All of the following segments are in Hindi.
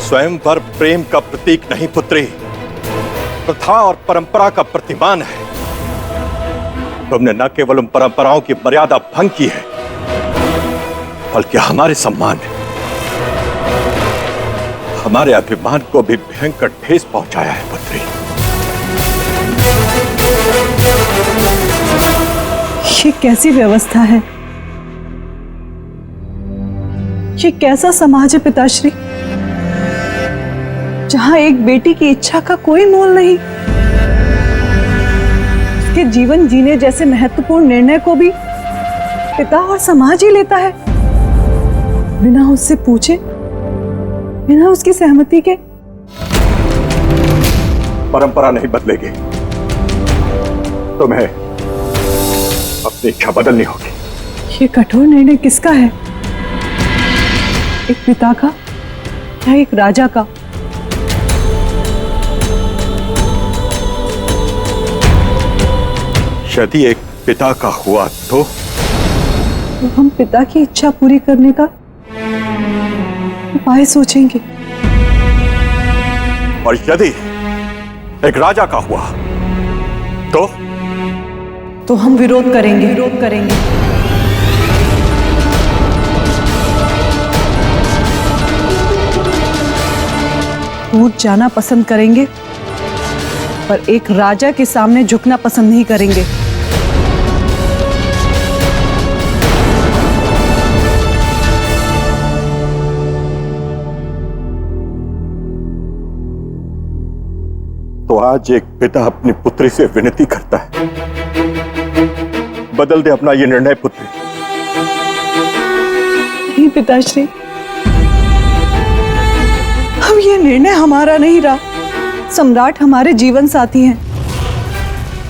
स्वयंवर प्रेम का प्रतीक नहीं पुत्री, प्रथा और परंपरा का प्रतिमान है। तुमने न केवल उन परंपराओं की मर्यादा भंग की है, बल्कि हमारे सम्मान, हमारे अभिमान को भी भयंकर ठेस पहुंचाया है पुत्री। ये कैसी व्यवस्था है? ये कैसा समाज है पिताश्री, जहां एक बेटी की इच्छा का कोई मोल नहीं। उसके जीवन जीने जैसे महत्वपूर्ण निर्णय को भी पिता और समाज ही लेता है, बिना उससे पूछे, बिना उसकी सहमति के। परंपरा नहीं बदलेगी, तुम्हें अपनी इच्छा बदलनी होगी। ये कठोर निर्णय किसका है? एक पिता का या एक राजा का? यदि एक पिता का हुआ तो हम पिता की इच्छा पूरी करने का उपाय सोचेंगे। और यदि एक राजा का हुआ तो हम विरोध करेंगे। टूट जाना पसंद करेंगे, पर एक राजा के सामने झुकना पसंद नहीं करेंगे। तो आज एक पिता अपनी पुत्री से विनती करता है, बदल दे अपना ये निर्णय पुत्री। नहीं पिताश्री, अब ये निर्णय हमारा नहीं रहा। सम्राट हमारे जीवन साथी हैं।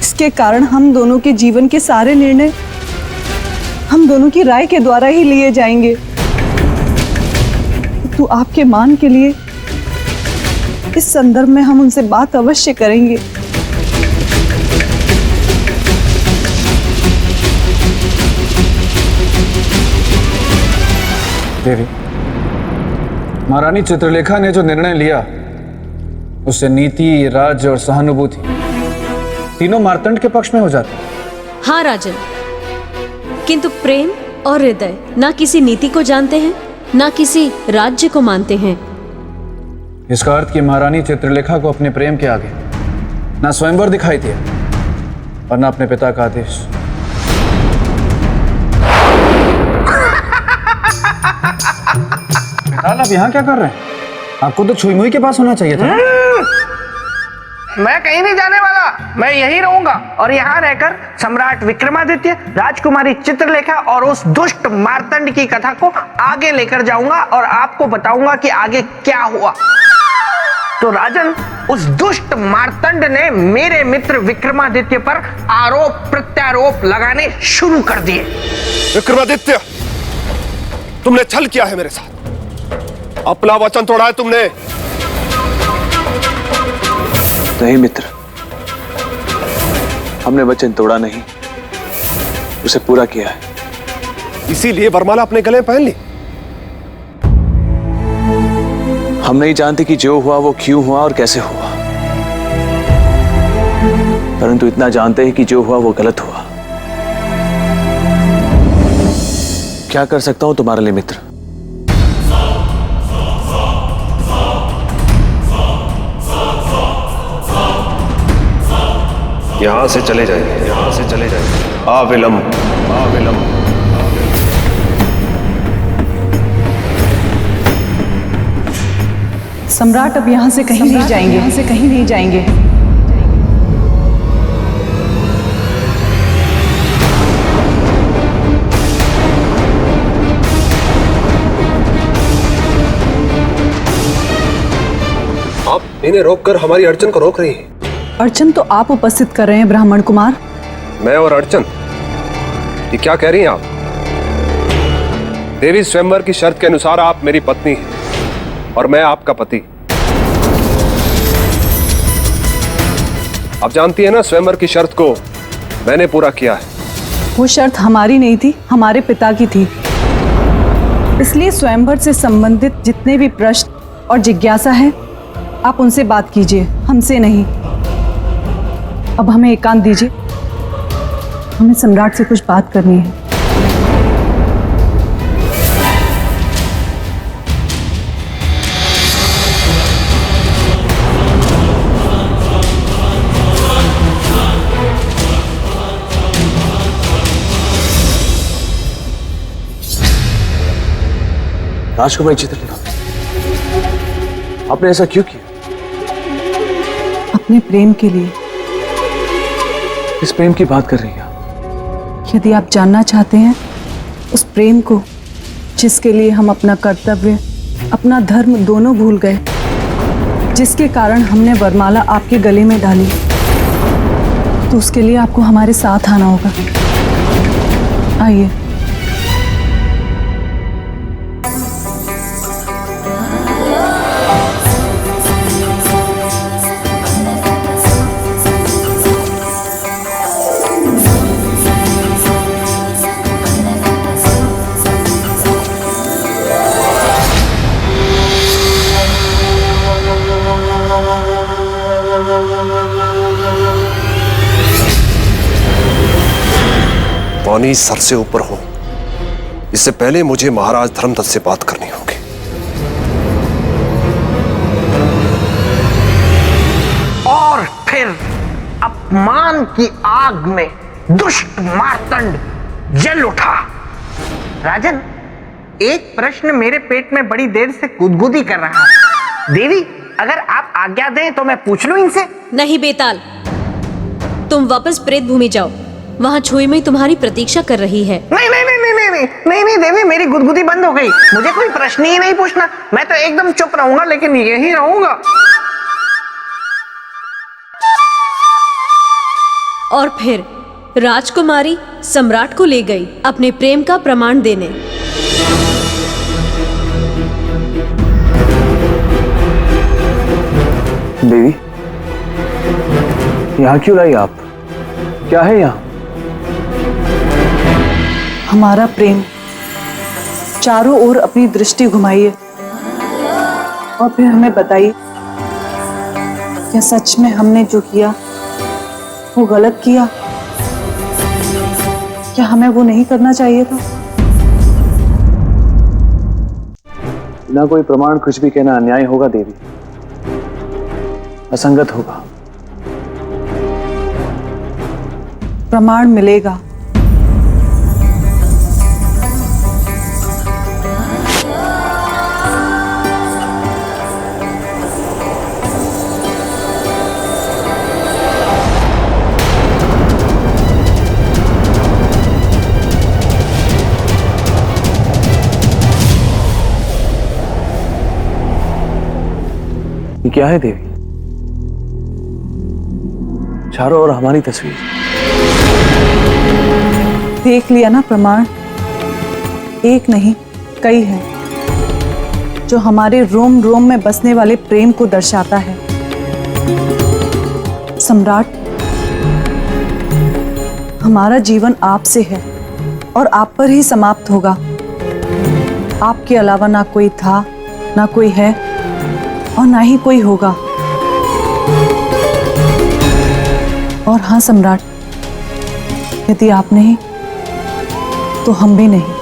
इसके कारण हम दोनों के जीवन के सारे निर्णय हम दोनों की राय के द्वारा ही लिए जाएंगे। तो आपके मान के लिए इस संदर्भ में हम उनसे बात अवश्य करेंगे। देवी, महारानी चित्रलेखा ने जो निर्णय लिया उससे नीति, राज्य और सहानुभूति तीनों मार्तंड के पक्ष में हो जाते। हाँ राजन, किंतु प्रेम और हृदय ना किसी नीति को जानते हैं, ना किसी राज्य को मानते हैं। इसका अर्थ कि महारानी चित्रलेखा को अपने प्रेम के आगे ना स्वयंवर दिखाई दिया और ना अपने पिता का आदेश। पिताल, आप यहाँ क्या कर रहे हैं? आपको तो छुई मुई के पास होना चाहिए था। मैं कहीं नहीं जाने वाला, मैं यहीं रहूंगा और यहाँ रहकर सम्राट विक्रमादित्य, राजकुमारी चित्रलेखा और उस दुष्ट मार्तंड की कथा को आगे लेकर जाऊंगा और आपको बताऊंगा कि आगे क्या हुआ। तो राजन, उस दुष्ट मार्तंड ने मेरे मित्र विक्रमादित्य पर आरोप प्रत्यारोप लगाने शुरू कर दिए। विक्रमादित्य, तुमने छल किया है मेरे साथ, अपना वचन तोड़ा है तुमने। नहीं मित्र, हमने वचन तोड़ा नहीं, उसे पूरा किया है। इसीलिए वरमाला अपने गले में पहन ली। हम नहीं जानते कि जो हुआ वो क्यों हुआ और कैसे हुआ, परंतु इतना जानते हैं कि जो हुआ वो गलत हुआ। क्या कर सकता हूं तुम्हारे लिए मित्र? यहां से चले जाइए, यहां से चले जाइए, अविलंब, अविलंब। सम्राट अब यहाँ से कहीं नहीं जाएंगे, यहाँ से कहीं नहीं जाएंगे। आप इन्हें रोककर हमारी अड़चन को रोक रही हैं। अड़चन तो आप उपस्थित कर रहे हैं ब्राह्मण कुमार। मैं और अड़चन, ये क्या कह रही हैं आप? देवी स्वयंवर की शर्त के अनुसार आप मेरी पत्नी हैं और मैं आपका पति। आप जानती है ना, स्वयंवर की शर्त को मैंने पूरा किया है। वो शर्त हमारी नहीं थी, हमारे पिता की थी। इसलिए स्वयंवर से संबंधित जितने भी प्रश्न और जिज्ञासा है, आप उनसे बात कीजिए, हमसे नहीं। अब हमें एकांत दीजिए, हमें सम्राट से कुछ बात करनी है। राजकुमारी चित्रलेखा, आपने ऐसा क्यों किया? अपने प्रेम के लिए। किस प्रेम की बात कर रही हैं आप? यदि आप जानना चाहते हैं उस प्रेम को जिसके लिए हम अपना कर्तव्य, अपना धर्म दोनों भूल गए, जिसके कारण हमने वरमाला आपके गले में डाली, तो उसके लिए आपको हमारे साथ आना होगा। आइए। पानी सर से ऊपर हो, इससे पहले मुझे महाराज धर्मदत्त से बात करनी होगी। और फिर अपमान की आग में दुष्ट मार्तंड जल उठा। राजन, एक प्रश्न मेरे पेट में बड़ी देर से गुदगुदी कर रहा है। देवी, अगर आप आज्ञा दें तो मैं पूछ लूं इनसे। नहीं बेताल, तुम वापस प्रेत भूमि जाओ, वहां छुई में तुम्हारी प्रतीक्षा कर रही है। नहीं नहीं नहीं नहीं नहीं नहीं नहीं नहीं देवी, मेरी गुदगुदी बंद हो गई। मुझे कोई प्रश्न ही नहीं पूछना, मैं तो एकदम चुप रहूंगा, लेकिन यही रहूंगा। और फिर राजकुमारी सम्राट को ले गई अपने प्रेम का प्रमाण देने। देवी, यहाँ क्यों लाई आप? क्या है यहाँ? हमारा प्रेम। चारों ओर अपनी दृष्टि घुमाइए और फिर हमें बताइए, क्या सच में हमने जो किया वो गलत किया? क्या हमें वो नहीं करना चाहिए था? बिना कोई प्रमाण कुछ भी कहना अन्याय होगा देवी, असंगत होगा। प्रमाण मिलेगा। ये क्या है देवी? चारों ओर हमारी तस्वीर। देख लिया ना प्रमाण, एक नहीं कई हैं जो हमारे रोम रोम में बसने वाले प्रेम को दर्शाता है। सम्राट, हमारा जीवन आपसे है और आप पर ही समाप्त होगा। आपके अलावा ना कोई था, ना कोई है और ना ही कोई होगा। और हाँ सम्राट, यदि आप नहीं तो हम भी नहीं।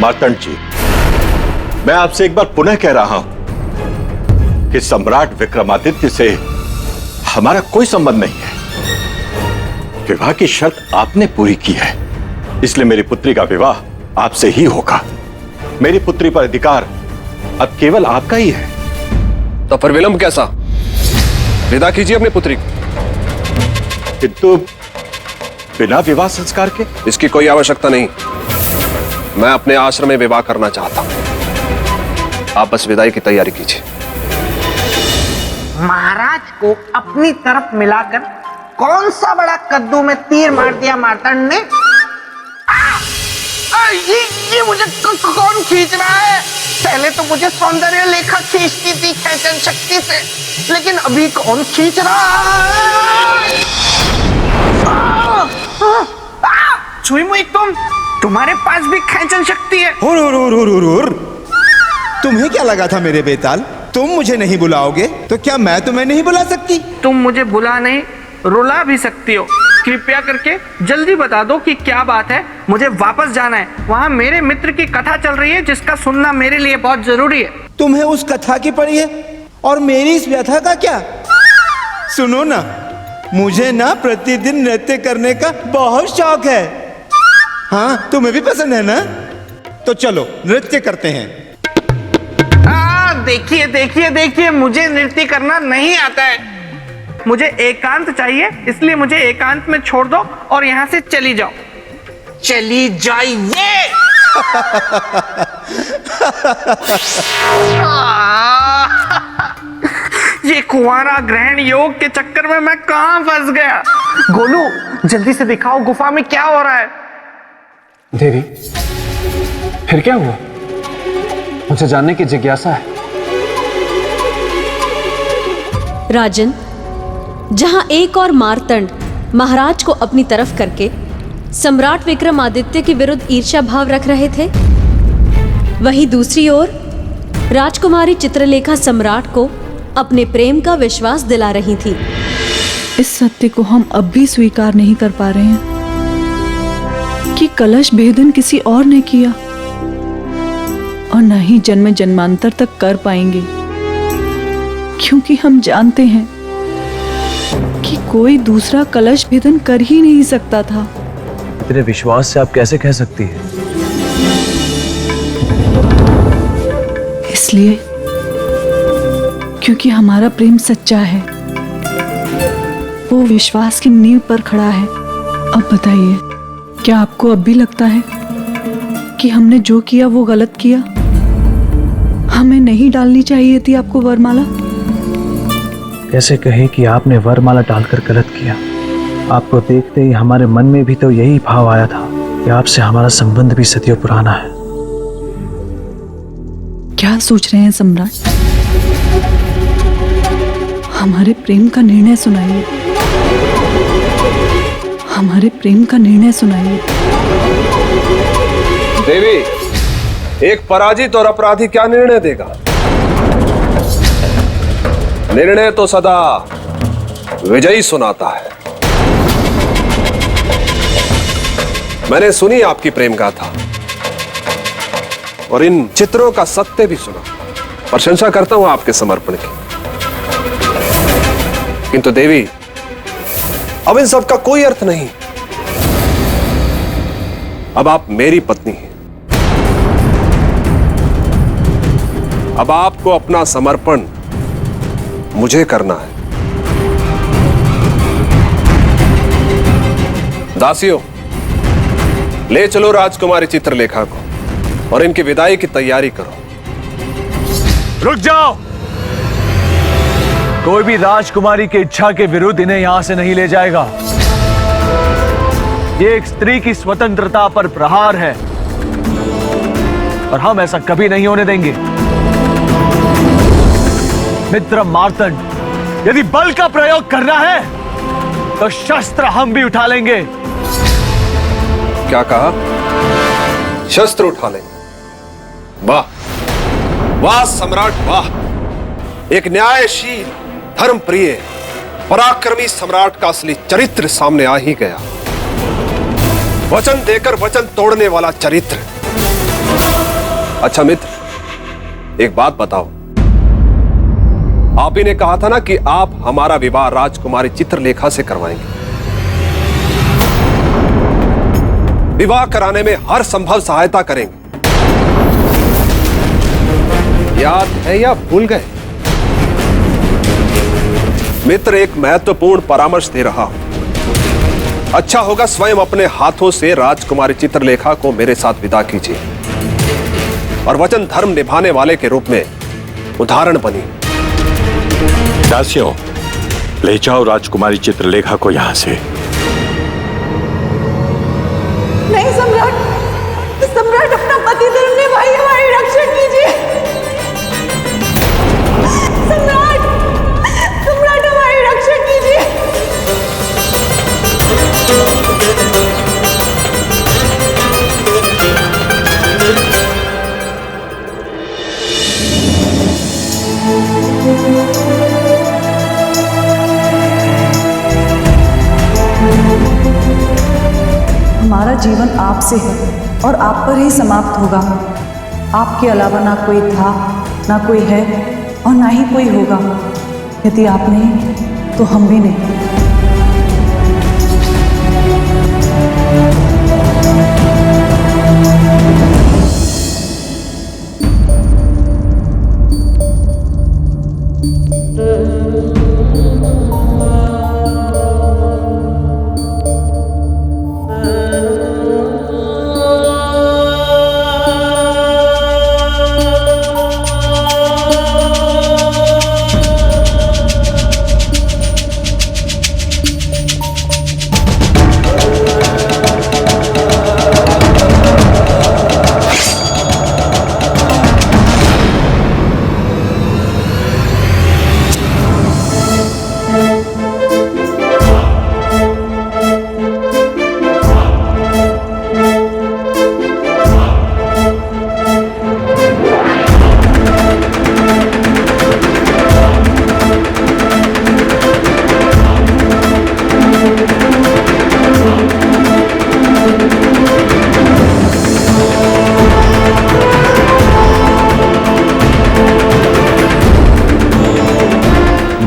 मार्तंड जी, मैं आपसे एक बार पुनः कह रहा हूं कि सम्राट विक्रमादित्य से हमारा कोई संबंध नहीं है। विवाह की शर्त आपने पूरी की है, इसलिए मेरी पुत्री का विवाह आपसे ही होगा। मेरी पुत्री पर अधिकार अब केवल आपका ही है। तो फिर विलंब कैसा? विदा कीजिए अपनी पुत्री को। किंतु बिना विवाह संस्कार के? इसकी कोई आवश्यकता नहीं। मैं अपने आश्रम में विवाह करना चाहता हूं। आप बस विदाई की तैयारी कीजिए। महाराज को अपनी तरफ मिलाकर कौन सा बड़ा कद्दू में तीर मार दिया मार्तंड ने? ये मुझे कौन खींच रहा है? पहले तो मुझे सौंदर्य लेखा खींचती थी खेचन शक्ति से, लेकिन अभी कौन खींच रहा है? सुई मुई तुम्हारे पास भी खेचन शक्ति है। हुर। तुम्हें क्या लगा था मेरे बेताल? तुम मुझे नहीं बुलाओगे तो क्या मैं तुम्हें नहीं बुला सकती? तुम मुझे बुला नहीं, रुला भी सकती हो। कृपया करके जल्दी बता दो कि क्या बात है। मुझे वापस जाना है। वहाँ मेरे मित्र की कथा चल रही है जिसका सुनना मेरे लिए बहुत जरूरी है। तुम्हें उस कथा की पड़ी है और मेरी इस व्यथा का क्या? सुनो ना, मुझे ना प्रतिदिन नृत्य करने का बहुत शौक है। हाँ, तुम्हें भी पसंद है ना? तो चलो नृत्य करते हैं। देखिए, मुझे नृत्य करना नहीं आता है। मुझे एकांत चाहिए, इसलिए मुझे एकांत में छोड़ दो और यहाँ से चली जाओ। चली जाइए। ये कुंवारा ग्रहण योग के चक्कर में मैं कहाँ फंस गया। गोलू, जल्दी से दिखाओ गुफा में क्या हो रहा है। देवी, फिर क्या हुआ? मुझे जानने की जिज्ञासा है। राजन, जहां एक और मार्तंड महाराज को अपनी तरफ करके सम्राट विक्रमादित्य के विरुद्ध ईर्ष्या भाव रख रहे थे, वहीं दूसरी ओर राजकुमारी चित्रलेखा सम्राट को अपने प्रेम का विश्वास दिला रही थी। इस सत्य को हम अब भी स्वीकार नहीं कर पा रहे हैं कि कलश भेदन किसी और ने किया और न ही जन्म जन्मांतर तक कर पाएंगे, क्योंकि हम जानते हैं कि कोई दूसरा कलश भेदन कर ही नहीं सकता था। इतने विश्वास से आप कैसे कह सकती हैं? इसलिए क्योंकि हमारा प्रेम सच्चा है, वो विश्वास की नींव पर खड़ा है। अब बताइए, क्या आपको अब भी लगता है कि हमने जो किया वो गलत किया? हमें नहीं डालनी चाहिए थी आपको वरमाला? कैसे कहें कि आपने वरमाला डालकर गलत किया? आपको देखते ही हमारे मन में भी तो यही भाव आया था कि आपसे हमारा संबंध भी सदियों पुराना है। क्या सोच रहे हैं सम्राट? हमारे प्रेम का निर्णय सुनाइए। हमारे प्रेम का निर्णय सुनाइए। देवी, एक पराजित और अपराधी क्या निर्णय देगा? निर्णय तो सदा विजयी सुनाता है। मैंने सुनी आपकी प्रेम गाथा और इन चित्रों का सत्य भी सुना। प्रशंसा करता हूं आपके समर्पण की। किंतु देवी, अब इन सब का कोई अर्थ नहीं। अब आप मेरी पत्नी हैं। अब आपको अपना समर्पण मुझे करना है। दासियों, ले चलो राजकुमारी चित्रलेखा को और इनकी विदाई की तैयारी करो। रुक जाओ! कोई भी राजकुमारी की इच्छा के विरुद्ध इन्हें यहां से नहीं ले जाएगा। ये एक स्त्री की स्वतंत्रता पर प्रहार है और हम ऐसा कभी नहीं होने देंगे। मित्र मार्तंड, यदि बल का प्रयोग करना है तो शस्त्र हम भी उठा लेंगे। क्या कहा? शस्त्र उठा लेंगे? वाह वाह सम्राट, वाह! एक न्यायशील, धर्मप्रिय, पराक्रमी सम्राट का असली चरित्र सामने आ ही गया। वचन देकर वचन तोड़ने वाला चरित्र। अच्छा मित्र, एक बात बताओ, आप ही ने कहा था ना कि आप हमारा विवाह राजकुमारी चित्रलेखा से करवाएंगे। विवाह कराने में हर संभव सहायता करेंगे। याद है या भूल गए? मित्र, एक महत्वपूर्ण परामर्श दे रहा हूं। अच्छा होगा स्वयं अपने हाथों से राजकुमारी चित्रलेखा को मेरे साथ विदा कीजिए और वचन धर्म निभाने वाले के रूप में उदाहरण बनिए। दासियों, ले जाओ राजकुमारी चित्रलेखा को यहां से। नहीं सम्राट, सम्राट अपना पति धर्म निभाइए, हमारी रक्षा कीजिए। सम्राट, सम्राट हमारी रक्षा कीजिए। हमारा जीवन आपसे है और आप पर ही समाप्त होगा। आपके अलावा ना कोई था, ना कोई है और ना ही कोई होगा। यदि आप नहीं तो हम भी नहीं।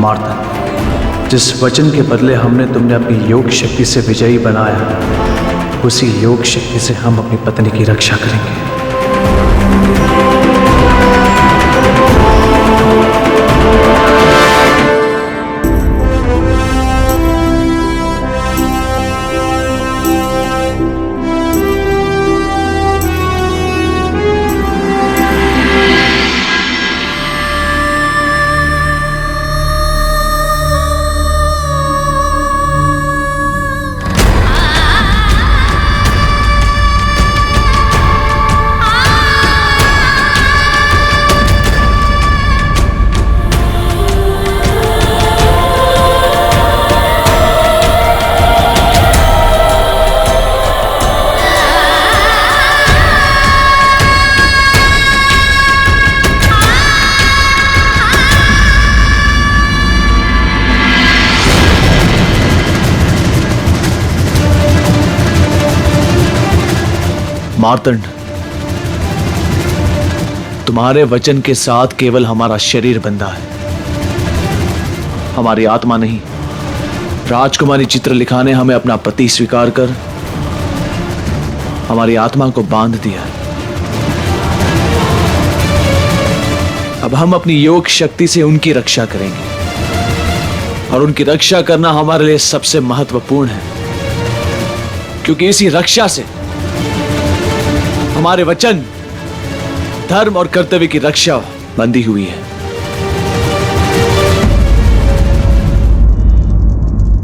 मार्तंड, जिस वचन के बदले हमने तुमने अपनी योग शक्ति से विजयी बनाया, उसी योग शक्ति से हम अपनी पत्नी की रक्षा करेंगे। मार्तंड, तुम्हारे वचन के साथ केवल हमारा शरीर बंधा है, हमारी आत्मा नहीं। राजकुमारी चित्रलेखा ने हमें अपना पति स्वीकार कर हमारी आत्मा को बांध दिया है। अब हम अपनी योग शक्ति से उनकी रक्षा करेंगे और उनकी रक्षा करना हमारे लिए सबसे महत्वपूर्ण है, क्योंकि इसी रक्षा से हमारे वचन, धर्म और कर्तव्य की रक्षा बंधी हुई है।